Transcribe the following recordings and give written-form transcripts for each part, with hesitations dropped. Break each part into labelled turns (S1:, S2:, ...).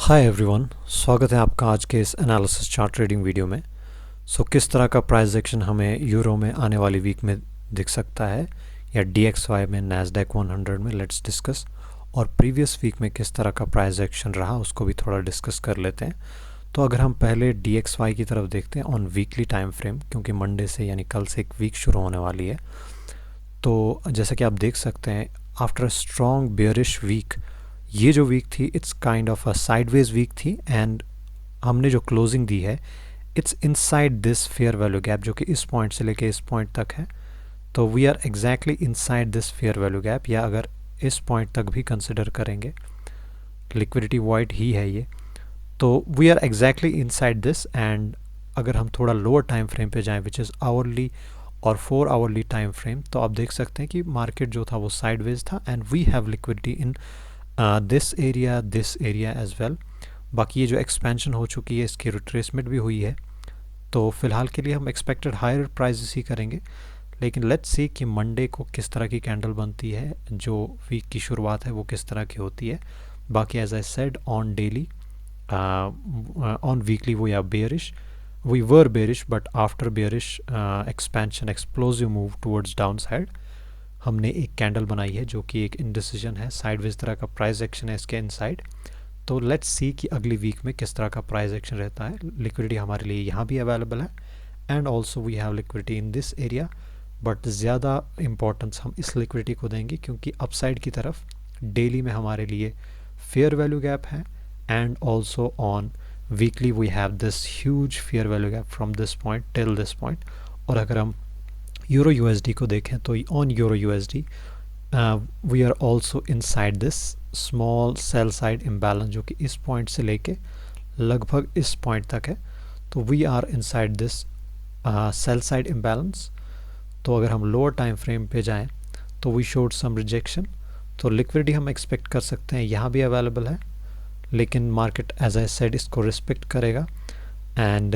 S1: Hi everyone, स्वागत है आपका आज के इस एनालिसिस चार्ट ट्रेडिंग वीडियो में। किस तरह का प्राइस एक्शन हमें यूरो में आने वाली वीक में दिख सकता है या DXY में, नैस्डैक 100 में, लेट्स डिस्कस। और प्रीवियस वीक में किस तरह का प्राइस एक्शन रहा उसको भी थोड़ा डिस्कस कर लेते हैं। तो अगर हम पहले DXY की तरफ देखते हैं ऑन वीकली टाइम फ्रेम, क्योंकि मंडे से यानी कल से एक वीक शुरू होने वाली है। तो जैसा कि आप देख सकते हैं, after a strong bearish week, ये जो वीक थी it's kind of a sideways week थी एंड हमने जो क्लोजिंग दी है it's inside this fair value gap, जो कि इस पॉइंट से लेके इस पॉइंट तक है। तो we are exactly inside this fair value gap, या अगर इस पॉइंट तक भी कंसिडर करेंगे, लिक्विडिटी वॉइड ही है ये, तो we are exactly inside this. And अगर हम थोड़ा लोअर टाइम फ्रेम पे जाएं, विच इज़ आवरली और 4 आवरली टाइम फ्रेम, तो आप देख सकते हैं कि मार्केट जो था वो साइडवेज था and we have liquidity in this area as well. बाकी ये जो एक्सपेंशन हो चुकी है इसकी रिट्रेसमेंट भी हुई है। तो फिलहाल के लिए हम एक्सपेक्टेड हायर प्राइजेस ही करेंगे, लेकिन लेट्स सी कि मंडे को किस तरह की कैंडल बनती है, जो वीक की शुरुआत है वो किस तरह की होती है। बाकी as I said, on daily, on weekly we are bearish, we were bearish, but after bearish expansion explosive move towards down side, हमने एक कैंडल बनाई है जो कि एक इनडिसीजन है, साइडवेज तरह का प्राइस एक्शन है इसके इनसाइड। तो लेट्स सी कि अगली वीक में किस तरह का प्राइस एक्शन रहता है। लिक्विडिटी हमारे लिए यहाँ भी अवेलेबल है and also we have liquidity in this area, but ज़्यादा इम्पोर्टेंस हम इस लिक्विडिटी को देंगे क्योंकि अपसाइड की तरफ डेली में हमारे लिए फेयर वैल्यू गैप है and also on weekly we have this huge fair value gap from this point till this point. और अगर हम यूरो यूएसडी को देखें तो on euro USD we are also inside this small sell side imbalance, जो कि इस point से लेके लगभग इस पॉइंट तक है। तो we are inside this sell side imbalance. तो अगर हम लोअर टाइम फ्रेम पे जाएं तो वी शोड सम रिजेक्शन। तो लिक्विडिटी हम एक्सपेक्ट कर सकते हैं यहाँ भी अवेलेबल है, लेकिन मार्केट एज आई सेड इसको रिस्पेक्ट करेगा। एंड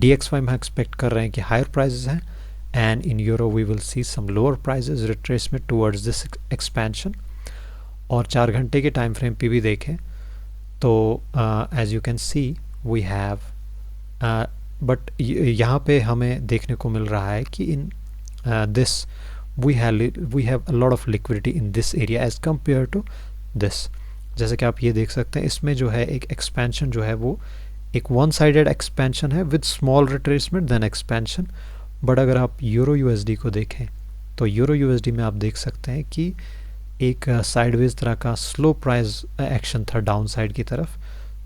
S1: DXY में एक्सपेक्ट कर रहे हैं कि हायर प्राइजेस हैं and in euro we will see some lower prices retracement towards this expansion. और 4 घंटे के टाइम फ्रेम पे भी देखें तो as you can see we have, but यहाँ पे हमें देखने को मिल रहा है कि in this we have a lot of liquidity in this area as compare to this. जैसे कि आप ये देख सकते हैं, इसमें जो है एक एक्सपेंशन जो है वो एक वन साइडेड एक्सपेंशन है with small retracement then expansion. But अगर आप यूरो यूएसडी को देखें तो यूरो यूएसडी में आप देख सकते हैं कि एक साइडवेज तरह का स्लो प्राइस एक्शन था डाउन साइड की तरफ।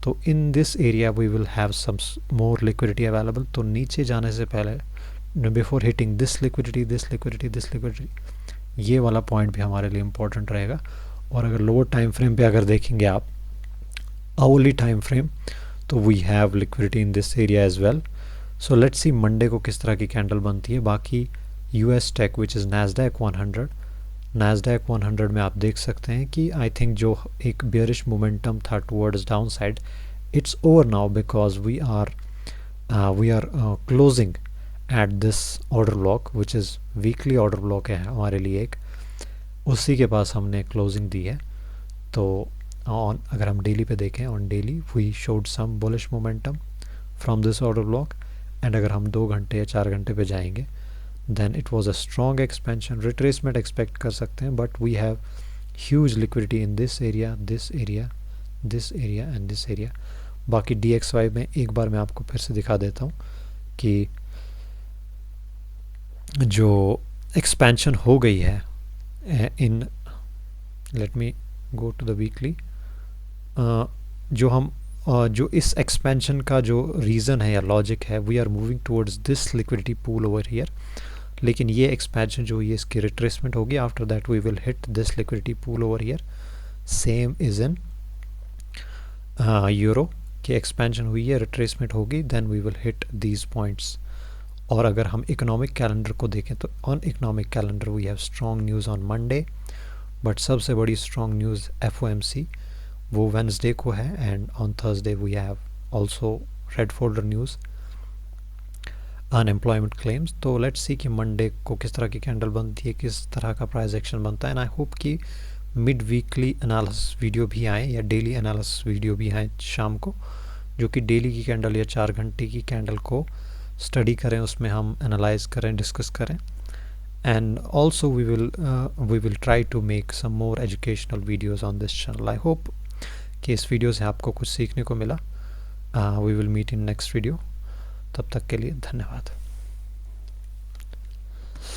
S1: तो in this area we will have some more liquidity available. तो नीचे जाने से पहले, बिफोर हिटिंग दिस लिक्विडिटी, ये वाला पॉइंट भी हमारे लिए इम्पोर्टेंट रहेगा। और अगर लोअर टाइम फ्रेम पे अगर देखेंगे आप आवरली टाइम फ्रेम, तो we have liquidity in this area as well. So let's see Monday को किस तरह की कैंडल बनती है। बाकी US tech which is Nasdaq 100 में आप देख सकते हैं कि आई थिंक जो एक बेयरिश मोमेंटम था towards down side, it's over now because we are closing at this order block which is weekly order block है हमारे लिए एक, उसी के पास हमने क्लोजिंग दी है। तो ऑन अगर हम डेली पे देखें, on daily we showed some bullish momentum from this order block. And अगर हम 2 घंटे या 4 घंटे पे जाएंगे then it was a strong expansion, retracement expect कर सकते हैं, but we have huge liquidity in this area and this area. बाकी DXY में एक बार मैं आपको फिर से दिखा देता हूँ कि जो एक्सपेंशन हो गई है इन, let me go to the weekly, जो इस एक्सपेंशन का जो रीज़न है या लॉजिक है, we are moving towards this liquidity pool over here. लेकिन ये एक्सपेंशन जो ये इसकी रिट्रेसमेंट होगी, after that we will hit this liquidity pool over here. Same is in euro की एक्सपेंशन हुई है, रिट्रेसमेंट होगी, then we will hit these points. और अगर हम इकोनॉमिक कैलेंडर को देखें तो on economic calendar we have strong news on Monday, but सबसे बड़ी स्ट्रॉन्ग न्यूज़ FOMC वो वेंसडे को है। And on Thursday we have also red folder news, unemployment claims. तो लेट्स सी कि मंडे को किस तरह की कैंडल बनती है, किस तरह का प्राइस एक्शन बनता है। एंड आई होप कि मिड वीकली एनालिसिस वीडियो भी आए या डेली एनालिसिस वीडियो भी आए शाम को, जो कि डेली की कैंडल या 4 घंटे की कैंडल को स्टडी करें, उसमें हम एनालाइज करें, डिस्कस करें. And also we will try to make some more educational videos on this channel. I hope कि इस वीडियो से आपको कुछ सीखने को मिला. We will meet in next video. तब तक के लिए धन्यवाद.